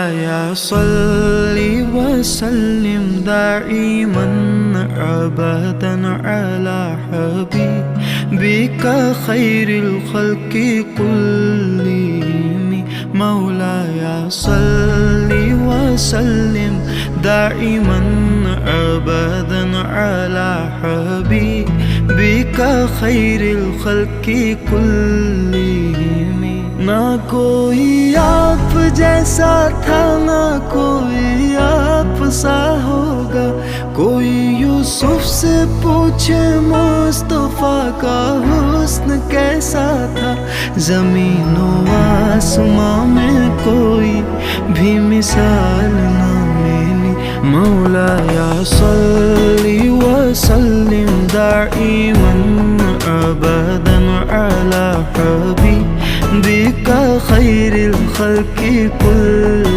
مولاي صل وسلم دائما أبدا على حبيبك خير الخلق كلهم. مولاي صل وسلم دائما أبدا على حبيبك خير الخلق كلهم. ना कोई आप जैसा था, ना कोई आप सा होगा। कोई यूसुफ से पूछे मुस्तफा का हुस्न कैसा था। ज़मीन व आसमां में कोई भी मिसाल ना मिली। मौलाया सल्ली व सल्लिम दाइमन अबदन अला हबीबिका खैरिल खल्क़ि कुल्लिहिम।